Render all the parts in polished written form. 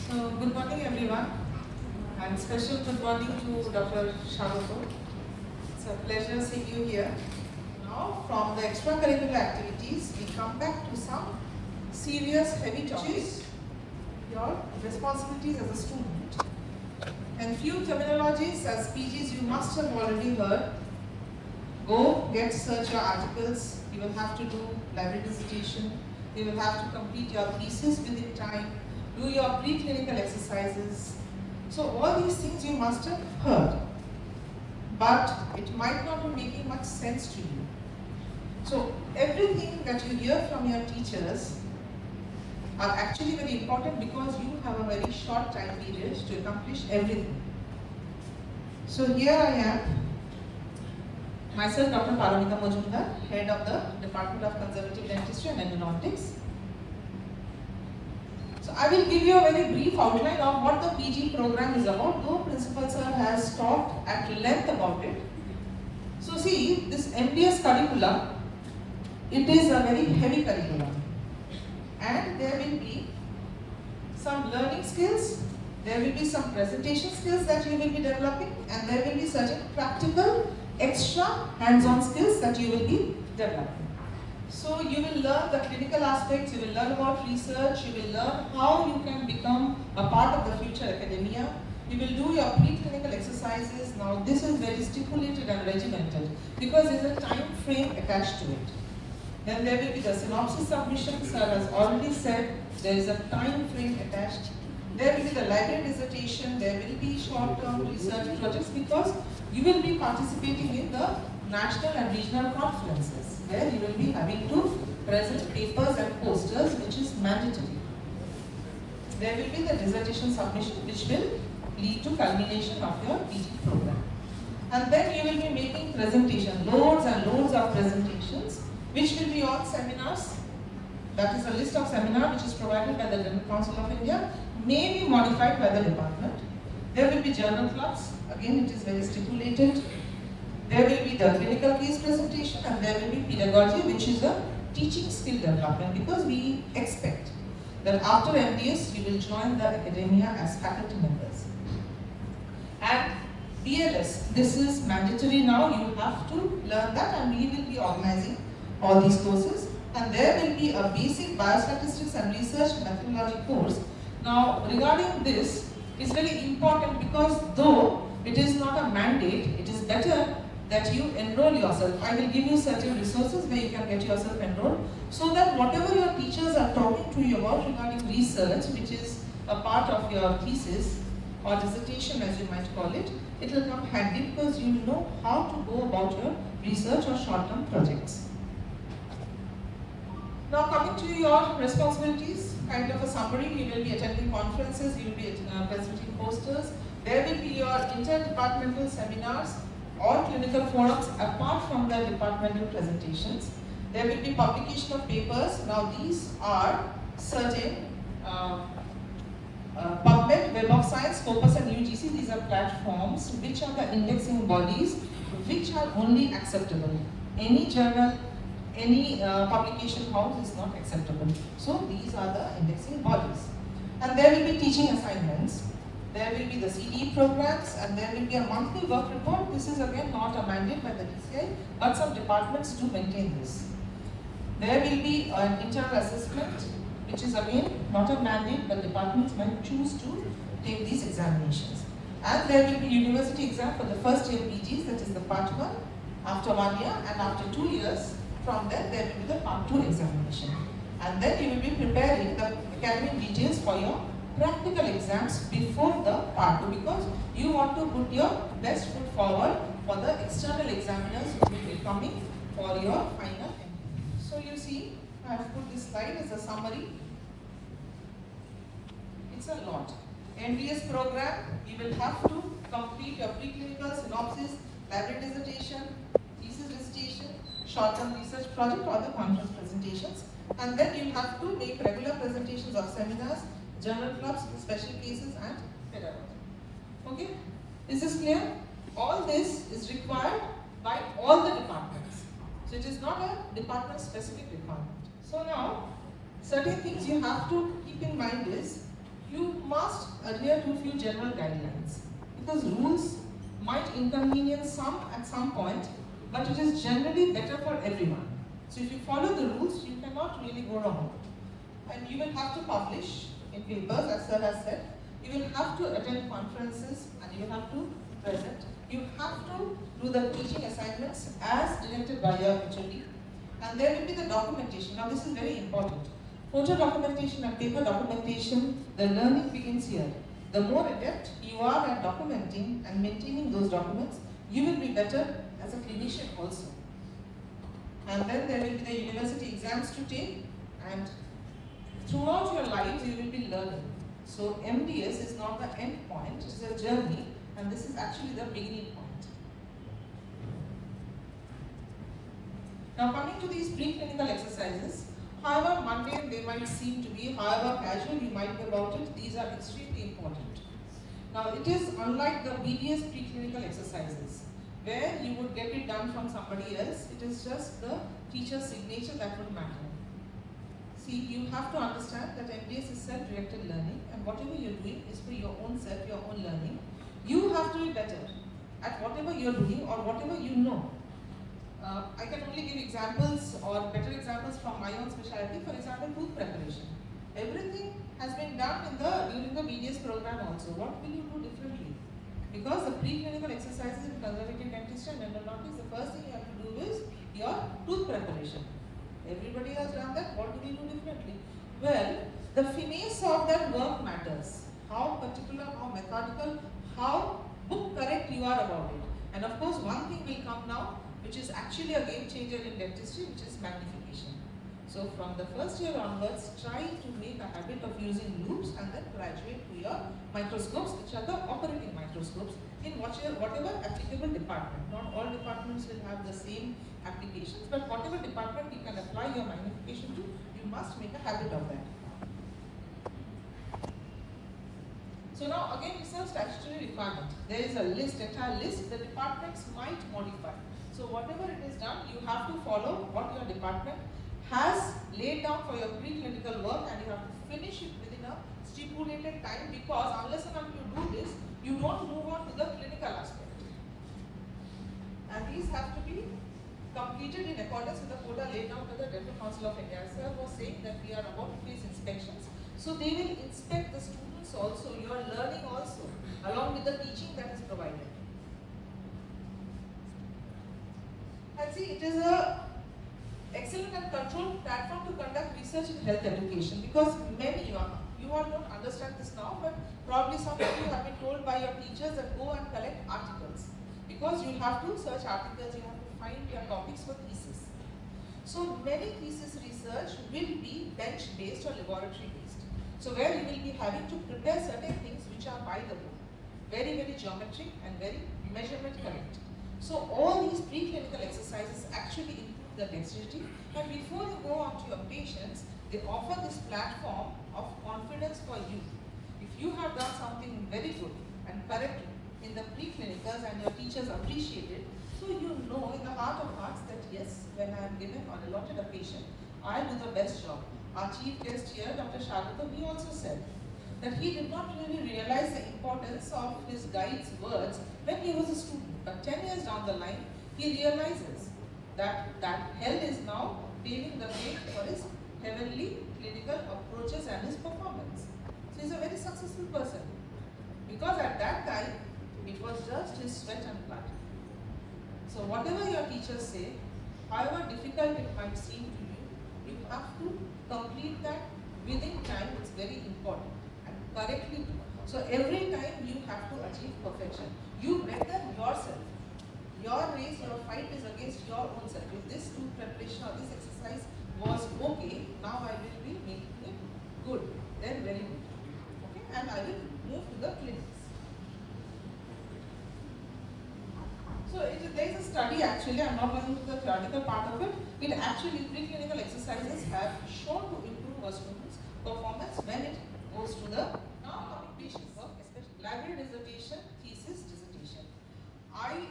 So, good morning everyone, and special good morning to Dr. Sharuko. It's a pleasure seeing you here. Now, from the extracurricular activities, we come back to some serious, heavy topics. Your responsibilities as a student. And few terminologies as PGs you must have already heard. Go get search your articles. You will have to do library dissertation. You will have to complete your thesis within time. Do your preclinical exercises. So all these things you must have heard, but it might not be making much sense to you. So everything that you hear from your teachers are actually very important because you have a very short time period to accomplish everything. So here I am, myself Dr. Paramita Majumdar, head of the Department of Conservative Dentistry and Endodontics. So I will give you a very brief outline of what the PG program is about, though Principal Sir has talked at length about it. So see, this MDS curriculum, it is a very heavy curriculum, and there will be some learning skills, there will be some presentation skills that you will be developing, and there will be certain practical, extra hands-on skills that you will be developing. So you will learn the clinical aspects, you will learn about research, you will learn how you can become a part of the future academia. You will do your preclinical exercises. Now this is very stipulated and regimented because there is a time frame attached to it. Then there will be the synopsis submission. Sir has already said there is a time frame attached. There will be the library dissertation, there will be short-term research projects because you will be participating in the national and regional conferences where you will be having to present papers and posters, which is mandatory. There will be the dissertation submission, which will lead to culmination of your PG program. And then you will be making presentation, loads and loads of presentations, which will be on seminars. That is a list of seminars which is provided by the Dental Council of India, may be modified by the department. There will be journal clubs, again it is very stipulated. There will be the clinical case presentation, and there will be pedagogy, which is a teaching skill development, because we expect that after MDS you will join the academia as faculty members. And BLS, this is mandatory now, you have to learn that, and we will be organizing all these courses. And there will be a basic biostatistics and research methodology course. Now regarding this, it's very important because though it is not a mandate, it is better that you enroll yourself. I will give you certain resources where you can get yourself enrolled, so that whatever your teachers are talking to you about regarding research, which is a part of your thesis or dissertation as you might call it, it will come handy because you know how to go about your research or short-term projects. Now coming to your responsibilities, kind of a summary, you will be attending conferences, you will be presenting posters, there will be your interdepartmental seminars or clinical forums apart from the departmental presentations. There will be publication of papers. Now these are certain PubMed, Web of Science, Scopus and UGC. These are platforms which are the indexing bodies which are only acceptable. Any journal, any publication house is not acceptable. So these are the indexing bodies. And there will be teaching assignments. There will be the CDE programs, and there will be a monthly work report. This is again not a mandate by the DCI, but some departments do maintain this. There will be an internal assessment, which is again not a mandate, but departments might choose to take these examinations. And there will be university exam for the first year PGs, that is the part 1, after 1 year, and after 2 years, from there will be the part 2 examination. And then you will be preparing the academic details for your practical exams before the part 2, because you want to put your best foot forward for the external examiners who will be coming for your final MD. So you see, I have put this slide as a summary. It's a lot. MDS program, you will have to complete your preclinical, synopsis, library dissertation, thesis dissertation, short-term research project or the conference presentations. And then you have to make regular presentations of seminars, journal clubs, special cases and pedagogy. Okay? Is this clear? All this is required by all the departments. So it is not a department specific requirement. So now, certain things you have to keep in mind is, You must adhere to a few general guidelines because rules might inconvenience some at some point, but it is generally better for everyone. So if you follow the rules, you cannot really go wrong. And you will have to publish in papers, as Sir has said. You will have to attend conferences and you will have to present. You have to do the teaching assignments as directed by your HOD. And there will be the documentation. Now this is very important. Photo documentation and paper documentation, the learning begins here. The more adept you are at documenting and maintaining those documents, you will be better as a clinician also. And then there will be the university exams to take, and throughout your lives you will be learning. So MDS is not the end point, it is a journey, and this is actually the beginning point. Now coming to these preclinical exercises, however mundane they might seem to be, however casual you might be about it, these are extremely important. Now it is unlike the BDS preclinical exercises, where you would get it done from somebody else. It is just the teacher's signature that would matter. See, you have to understand that MDS is self-directed learning, and whatever you're doing is for your own self, your own learning. You have to be better at whatever you're doing or whatever you know. I can only give examples or better examples from my own specialty. For example, tooth preparation. Everything has been done during the BDS program also. What will you do differently? Because the preclinical exercises in conservative dentistry and endodontics, the first thing you have to do is your tooth preparation. Everybody has done that. What do we do differently? Well, the finesse of that work matters. How particular, how methodical, how book correct you are about it. And of course, one thing will come now, which is actually a game changer in dentistry, which is magnification. So from the first year onwards, try to make a habit of using loupes and then graduate to your microscopes, which are the operating microscopes in whatever applicable department. Not all departments will have the same applications, but whatever department you can apply your magnification to, you must make a habit of that. So now again, research statutory requirement. There is a list, entire list, the departments might modify. So whatever it is done, you have to follow what your department has laid down for your preclinical work, and you have to finish it within a stipulated time, because unless and until you do this, you don't move on to the clinical aspect. And these have to be completed in accordance with the quota laid down by the Dental Council of India. Sir was saying that we are about to face inspections. So they will inspect the students also, your learning also, along with the teaching that is provided. And see, it is a excellent and controlled platform to conduct research in health education, because many you all don't understand this now, but probably some of you have been told by your teachers that go and collect articles, because you have to search articles, you have to find your topics for thesis. So many thesis research will be bench based or laboratory based. So where you will be having to prepare certain things which are by the book, very geometric and very measurement correct. So all these preclinical exercises actually improve the dexterity, and before you go on to your patients, they offer this platform of confidence for you. If you have done something very good and correct in the preclinicals and your teachers appreciate it, so you know in the heart of hearts that yes, when I am given or allotted a patient, I do the best job. Our chief guest here, Dr. Shargata, he also said that he did not really realize the importance of his guide's words when he was a student. But 10 years down the line, he realizes that hell is now paving the way for his heavenly clinical approaches and his performance. So he's a very successful person, because at that time, it was just his sweat and blood. So whatever your teachers say, however difficult it might seem to you, you have to complete that within time. It's very important, and correctly do. So every time you have to achieve perfection. You better yourself. Your race, your fight is against your own self. If this tooth preparation or this exercise was okay, now I will be making it good, then very good. Okay, and I will move to the clinics. So there is a study actually, I am not going into the theoretical part of it. It actually, preclinical exercises have shown to improve a student's performance when it goes to the now patient work, especially library dissertation, thesis, dissertation. I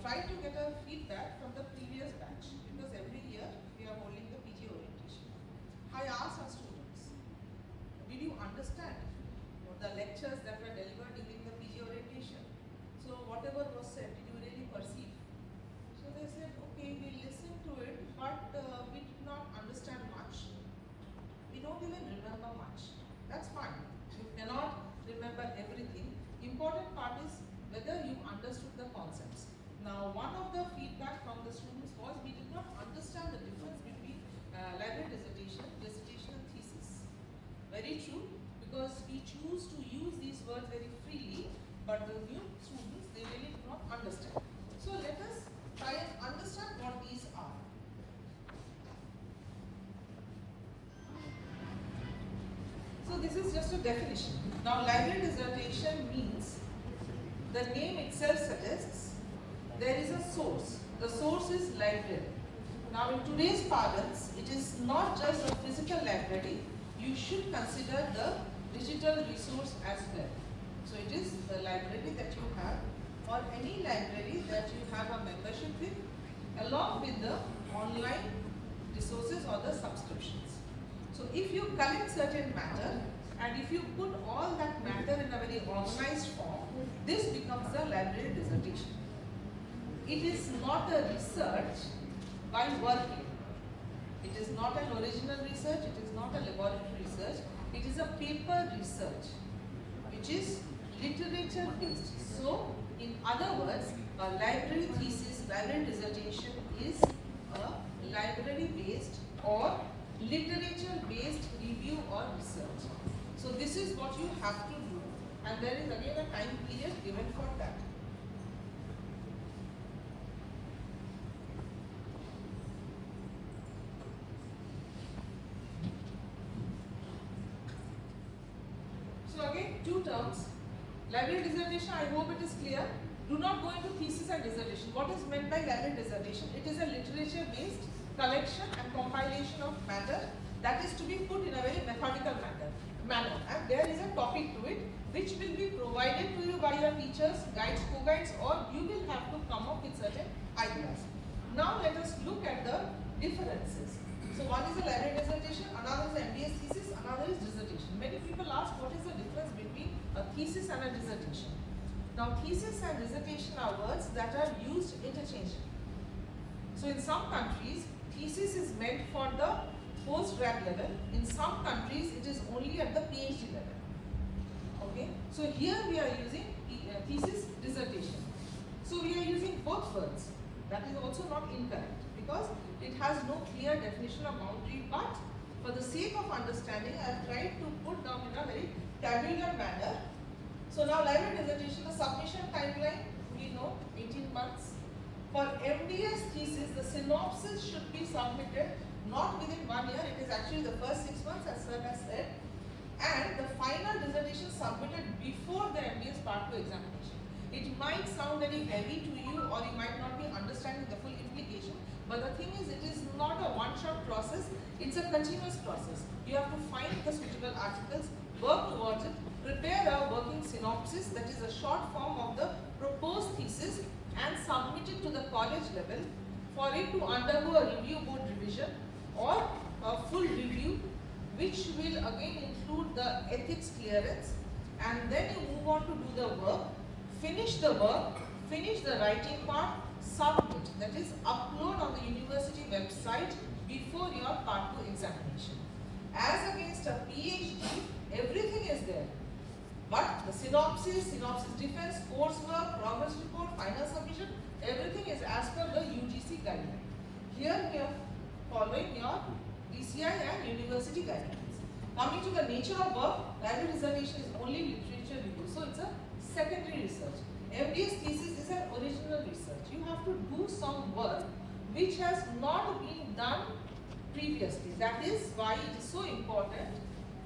tried to get a feedback from the previous batch, because every year we are holding the PG orientation. I asked our students, did you understand the lectures that were delivered during the PG orientation. So whatever was said, did you really perceive? So they said, okay, we listened to it, but we did not understand much. We don't even remember much. That's fine. You cannot remember everything. Important part is whether you understood the concepts. Now, one of the feedback from the students was we did not understand the difference between library dissertation and thesis. Very true, because we choose to use these words very freely, but the new students, they really do not understand. So let us try and understand what these are. So this is just a definition. Now, library dissertation means, the name itself suggests, there is a source. The source is library. Now, in today's parlance, it is not just a physical library. You should consider the digital resource as well. So it is the library that you have, or any library that you have a membership with, along with the online resources or the subscriptions. So if you collect certain matter, and if you put all that matter in a very organized form, this becomes a library dissertation. It is not a research by working. It is not an original research, it is not a laboratory research, it is a paper research, which is literature based. So, in other words, a library thesis, library dissertation is a library based or literature based review or research. So, this is what you have to do, and there is again a time period given for that. So again, two terms. Library dissertation, I hope it is clear. Do not go into thesis and dissertation. What is meant by library dissertation? It is a literature-based collection and compilation of matter that is to be put in a very methodical manner. And there is a topic to it which will be provided to you by your teachers, guides, co-guides, or you will have to come up with certain ideas. Now let us look at the differences. So one is a library dissertation, another is an MDS thesis, another is dissertation. Many people ask what is the difference between a thesis and a dissertation. Now thesis and dissertation are words that are used interchangeably. So in some countries, thesis is meant for the post-grad level. In some countries, it is only at the PhD level. Okay. So here we are using thesis, dissertation. So we are using both words. That is also not incorrect because it has no clear definition of boundary, but for the sake of understanding, I have tried to put down in a very tabular manner. So now library dissertation, the submission timeline, we know 18 months. For MDS thesis, the synopsis should be submitted not within 1 year, it is actually the first 6 months as sir has said, and the final dissertation submitted before the MDS Part 2 examination. It might sound very heavy to you or you might not be understanding the full implication, but the thing is it is not a one-shot process, it's a continuous process. You have to find the suitable articles, work towards it, prepare a working synopsis, that is a short form of the proposed thesis, and submit it to the college level for it to undergo a review board revision or a full review, which will again include the ethics clearance, and then you move on to do the work, finish the work, finish the writing part, submit, that is upload on the university website before your Part 2 examination. As against a PhD, everything is there. But the synopsis defense, coursework, progress report, final submission, everything is as per the UGC guideline. Here we are following your DCI and university guidelines. Coming to the nature of work, library dissertation is only literature review, so it's a secondary research. MDS thesis is an original research. You have to do some work which has not been done previously. That is why it is so important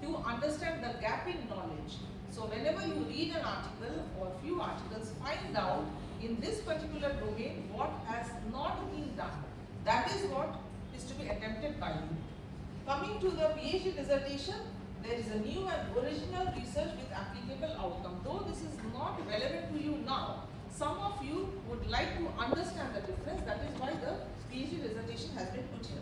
to understand the gap in knowledge. So whenever you read an article or few articles, find out in this particular domain what has not been done. That is what is to be attempted by you. Coming to the PhD dissertation, there is a new and original research with applicable outcome. Though this is not relevant to you now, some of you would like to understand the difference. That is why the PhD dissertation has been put here.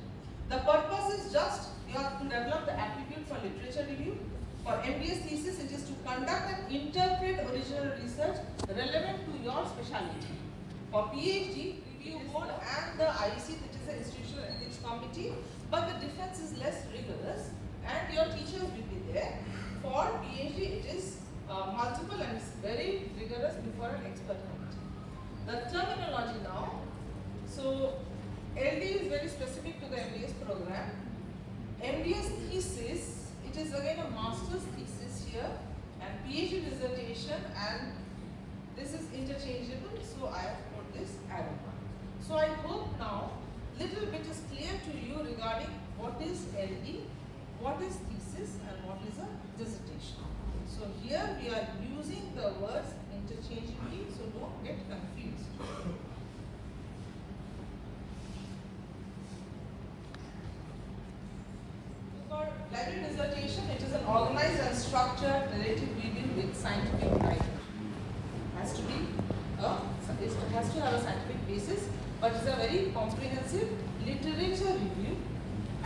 The purpose is just you have to develop the aptitude for literature review, For MBS thesis, it is to conduct and interpret original research relevant to your specialty. For PhD, review board and the IEC, that is the Institutional Ethics Committee, but the defense is less rigorous and your teachers will be there. For PhD, it is multiple and it's very rigorous before an expert committee. The terminology now, so LD is very specific to the MBS program. MBS thesis, it is again a master's thesis here, and PhD dissertation, and this is interchangeable, so I have put this arrow mark. So I hope now little bit is clear to you regarding what is LD, what is thesis, and what is a dissertation. So here we are using the words interchangeably, so don't get confused. For library dissertation, it is an organized and structured narrative review with scientific writing. Has to have a scientific basis, but it's a very comprehensive literature review.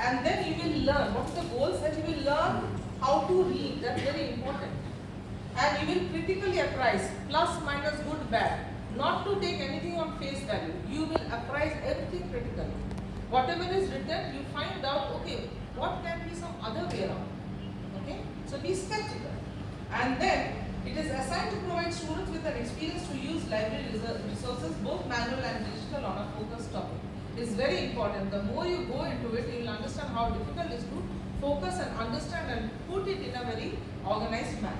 And then you will learn what are the goals, that you will learn how to read. That's very important. And you will critically appraise, plus, minus, good, bad. Not to take anything on face value. You will appraise everything critically. Whatever is written, you find out, okay, what can be some other way around. Okay? So be skeptical. And then it is assigned to provide students with an experience to use library resources, both manual and digital, on a focused topic. It's very important. The more you go into it, you will understand how difficult it is to focus and understand and put it in a very organized manner.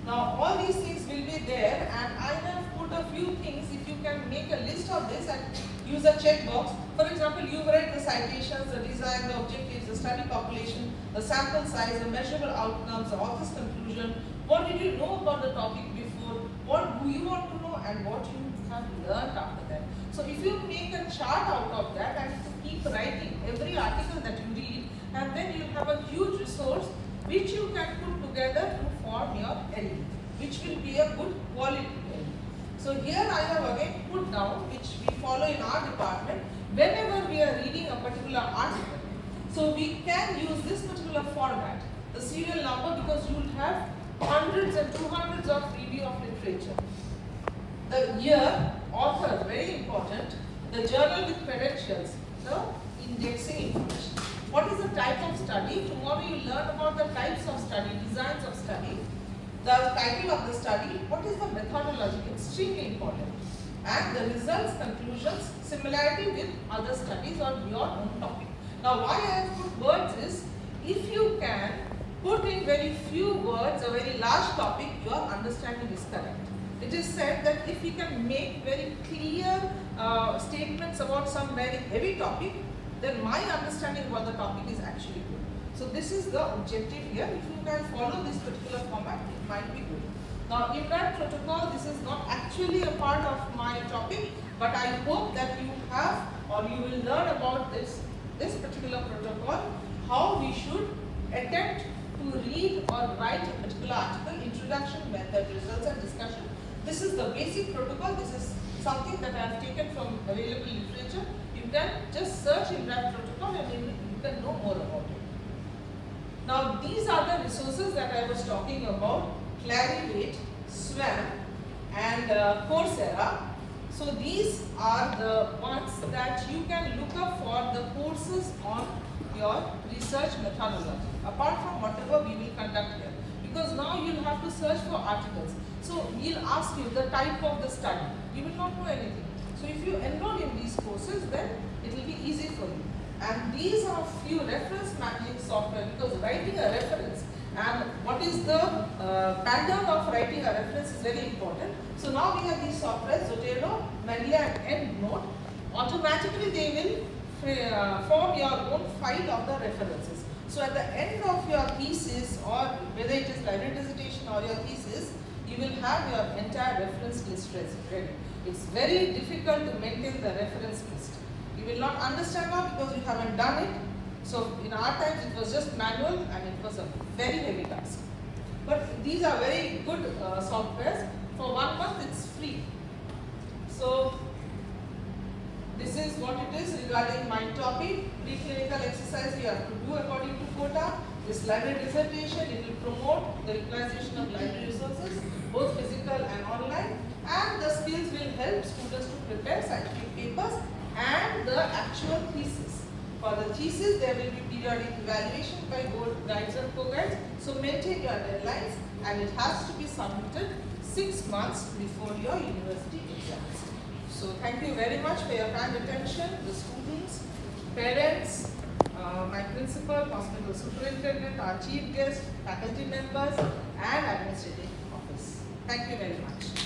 Now, all these things will be there, and I have put a few things. If you can make a list of this and use a checkbox. For example, you've read the citations, the design, the objectives, the study population, the sample size, the measurable outcomes, the author's conclusion. What did you know about the topic before? What do you want to know, and what you have learned after that? So if you make a chart out of that and you keep writing every article that you read, and then you have a huge resource which you can put together to form your LD, which will be a good quality LD. So here I have again put down, which we follow in our department, whenever we are reading a particular article. So we can use this particular format, the serial number, because you will have hundreds and 200s of review of literature. The year, author, very important, the journal with credentials, the indexing information. What is the type of study? Tomorrow you learn about the types of study, designs of study, the title of the study, what is the methodology, extremely important, and the results, conclusions, similarity with other studies or your own topic. Now why I have put words is, if you can put in very few words a very large topic, your understanding is correct. It is said that if you can make very clear statements about some very heavy topic, then my understanding about the topic is actually good. So this is the objective here. If you can follow this particular format, it might be good. Now IMRAT protocol, this is not actually a part of my topic, but I hope that you have, or you will learn about this particular protocol, how we should attempt to read or write a particular article, introduction, method, results and discussion. This is the basic protocol. This is something that I have taken from available literature. You can just search IMRAT protocol and you can know more about it. Now these are the resources that I was talking about: Clarivate, SWAM and Coursera. So these are the ones that you can look up for the courses on your research methodology, apart from whatever we will conduct here. Because now you will have to search for articles. So we will ask you the type of the study. You will not know anything. So if you enroll in these courses, then it will be easy for you. And these are few reference managing software, because writing a reference and what is the pattern of writing a reference is very important. So now we have these softwares, Zotero, Mendeley and EndNote. Automatically they will form your own file of the references. So at the end of your thesis, or whether it is library dissertation or your thesis, you will have your entire reference list ready. It's very difficult to maintain the reference list. You will not understand now because you haven't done it. So in our times it was just manual and it was a very heavy task. But these are very good softwares. For 1 month it's free. So this is what it is regarding my topic. Preclinical exercise you have to do according to quota. This library dissertation, it will promote the utilization of library resources, both physical and online, and the skills will help students to prepare scientific papers and the actual thesis. For the thesis, there will be periodic evaluation by board guides and co-guides. So maintain your deadlines, and it has to be submitted 6 months before your university exams. So thank you very much for your kind attention, the students, parents, my principal, hospital superintendent, our chief guest, faculty members, and administrative office. Thank you very much.